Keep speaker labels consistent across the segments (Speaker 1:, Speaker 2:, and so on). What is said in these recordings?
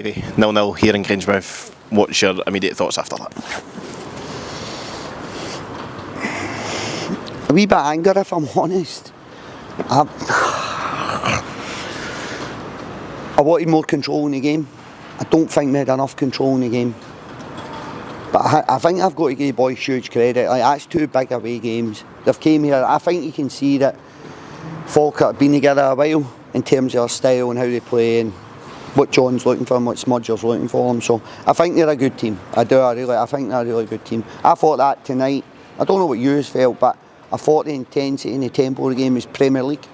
Speaker 1: Davey, 0-0 here in Grangemouth. What's your immediate thoughts after that?
Speaker 2: A wee bit anger, if I'm honest. I wanted more control in the game. I don't think we had enough control in the game. But I think I've got to give the boys huge credit. Like, that's 2 big away games. They've came here. I think you can see that Falkirk have been together a while in terms of their style and how they play and what John's looking for and what Smudger's looking for them. So I think they're a good team. I think they're a really good team. I thought that tonight. I don't know what you felt, but I thought the intensity and the tempo of the game was Premier League.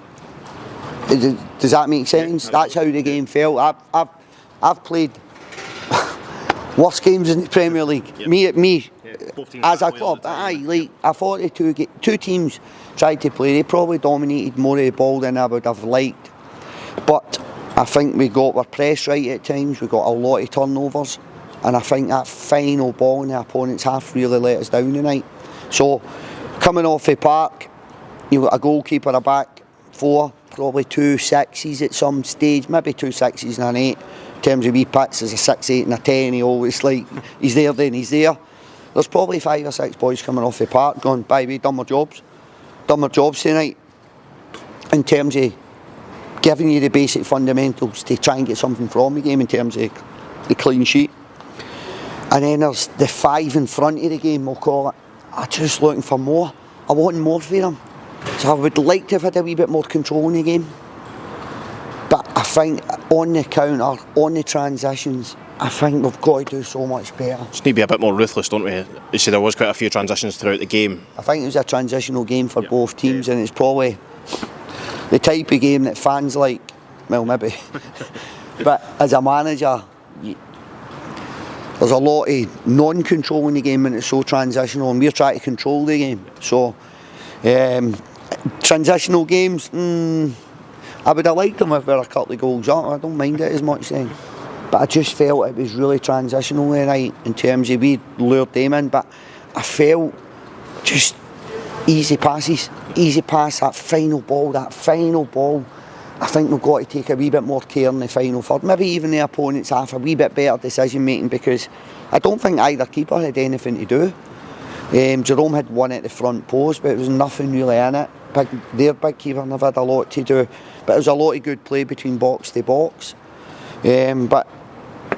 Speaker 2: Does that make sense? That's how the game felt. I've played worse games in the Premier League.
Speaker 1: Yep.
Speaker 2: Me
Speaker 1: Both
Speaker 2: as a club. I thought the two teams tried to play. They probably dominated more of the ball than I would have liked. But I think we got our press right at times. We got a lot of turnovers, and I think that final ball in the opponent's half really let us down tonight. So coming off the park, you've got a goalkeeper, a back 4, probably 2 6s at some stage, maybe 2 6s and an 8. In terms of wee pits, there's a 6, 8 and a 10. He always he's there then he's there. There's probably 5 or 6 boys coming off the park going, by the way, done my jobs tonight. In terms of giving you the basic fundamentals to try and get something from the game in terms of the clean sheet. And then there's the 5 in front of the game, we'll call it. I'm just looking for more. I want more for them. So I would like to have had a wee bit more control in the game. But I think on the counter, on the transitions, I think we've got to do so much better.
Speaker 1: Just need to be a bit more ruthless, don't we? You see, there was quite a few transitions throughout the game.
Speaker 2: I think it was a transitional game for both teams, and it's probably the type of game that fans like. Well, maybe. But as a manager, there's a lot of non-control in the game when it's so transitional, and we're trying to control the game. So, transitional games, I would have liked them if we were a couple of goals up. I don't mind it as much then. But I just felt it was really transitional tonight in terms of we lured them in, but I felt just easy passes, easy pass, that final ball. I think we've got to take a wee bit more care in the final third. Maybe even the opponent's half, a wee bit better decision making, because I don't think either keeper had anything to do. Jerome had one at the front post, but there was nothing really in it. Their big keeper never had a lot to do, but there was a lot of good play between box to box. But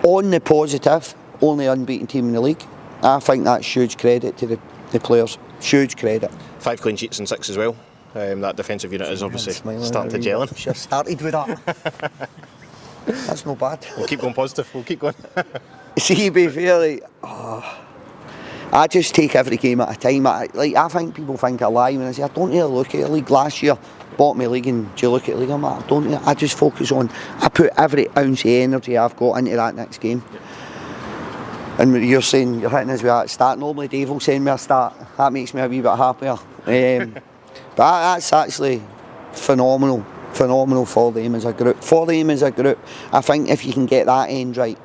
Speaker 2: on the positive, only unbeaten team in the league. I think that's huge credit to the players. Huge credit.
Speaker 1: 5 clean sheets and 6 as well. That defensive unit is obviously starting to gel in.
Speaker 2: Should have started with that. That's not bad.
Speaker 1: We'll keep going positive. We'll keep going.
Speaker 2: See, be fair, I just take every game at a time. I think people think I lie when I say I don't really look at the league. Last year, bought my league, and do you look at the league? I'm like, I just focus on. I put every ounce of energy I've got into that next game. Yep. And you're saying you're hitting us with that start. Normally Dave will send me a start. That makes me a wee bit happier. But that's actually phenomenal for them as a group. I think if you can get that end right,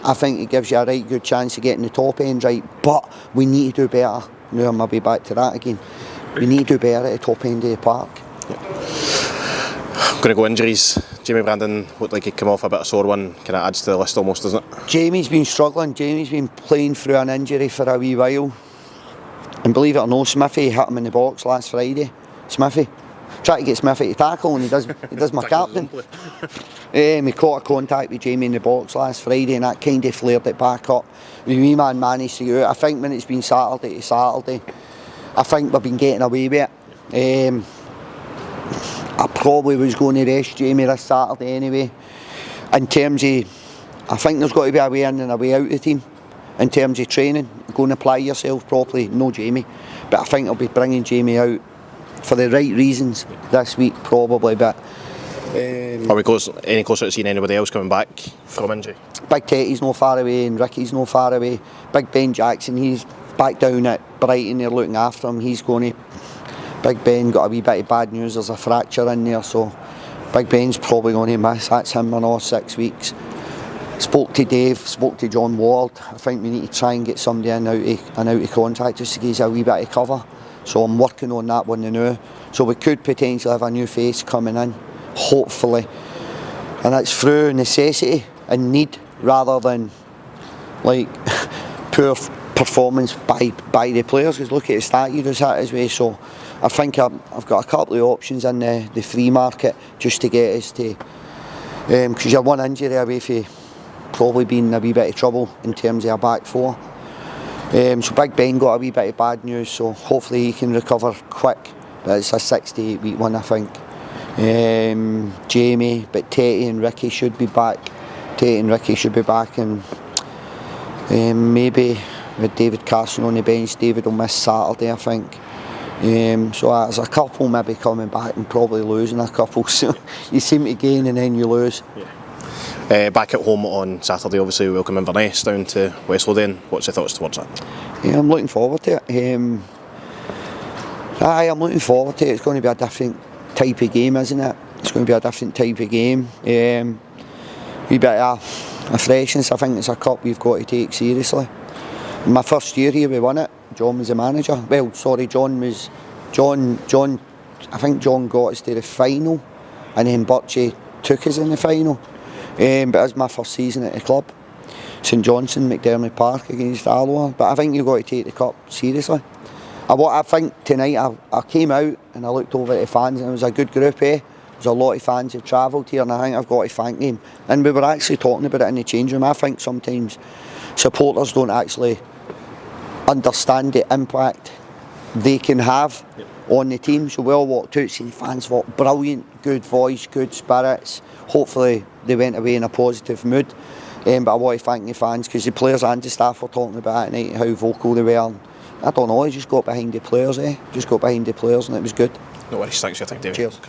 Speaker 2: I think it gives you a right good chance of getting the top end right. But we need to do better. Now I'll be back to that again. We need to do better at the top end of the park.
Speaker 1: Going to go injuries. Jamie Brandon looked like he'd come off a bit of sore one. Kind of adds to the list almost, doesn't it?
Speaker 2: Jamie's been struggling. Jamie's been playing through an injury for a wee while. And believe it or not, Smithy hit him in the box last Friday. Smithy. Tried to get Smithy to tackle, and he does my captain. He caught a contact with Jamie in the box last Friday, and that kind of flared it back up. The wee man managed to get out. I think when it's been Saturday to Saturday, I think we've been getting away with it. I probably was going to rest Jamie this Saturday anyway. In terms of, I think there's got to be a way in and a way out of the team. In terms of training, go and apply yourself properly, no Jamie. But I think I'll be bringing Jamie out for the right reasons this week probably. But
Speaker 1: are we any closer to seeing anybody else coming back from injury?
Speaker 2: Big Tetty's not far away, and Ricky's not far away. Big Ben Jackson, he's back down at Brighton, they're looking after him. He's going to. Big Ben got a wee bit of bad news, there's a fracture in there, so Big Ben's probably going to miss. That's him in all 6 weeks. Spoke to Dave, spoke to John Ward. I think we need to try and get somebody in out of contract just to give us a wee bit of cover. So I'm working on that one now. So we could potentially have a new face coming in, hopefully. And it's through necessity and need rather than like poor performance by the players. Because look at the stat you just had as well. So I think I've got a couple of options in the free market just to get us to, because you're one injury away from probably being a wee bit of trouble in terms of our back four. So Big Ben got a wee bit of bad news, so hopefully he can recover quick. But it's a 6 to 8 week one, I think. Jamie, but Tetty and Ricky should be back. And maybe with David Carson on the bench, David will miss Saturday, I think. So there's a couple maybe coming back and probably losing a couple. So you seem to gain and then you lose.
Speaker 1: Yeah. Back at home on Saturday, obviously we welcome Inverness down to West Lothian. What's your thoughts towards that?
Speaker 2: Yeah, I'm looking forward to it. I'm looking forward to it. It's going to be a different type of game, isn't it? It's going to be a different type of game. Wee bit of freshness. I think it's a cup we've got to take seriously. In my first year here we won it. John was the manager. Well, sorry, John. I think John got us to the final, and then Birchie took us in the final. But it was my first season at the club. St Johnson, McDermott Park against Alloa. But I think you've got to take the cup seriously. I think tonight I came out and I looked over at the fans and it was a good group, eh? There's a lot of fans who travelled here, and I think I've got to thank them. And we were actually talking about it in the change room. I think sometimes supporters don't actually understand the impact they can have on the team. So we all walked out seeing fans walk brilliant, good voice, good spirits. Hopefully they went away in a positive mood. But I want to thank the fans, because the players and the staff were talking about it tonight, how vocal they were. I don't know, I just got behind the players, Just got behind the players and it was good.
Speaker 1: No worries, thanks for your time, David.
Speaker 2: Cheers.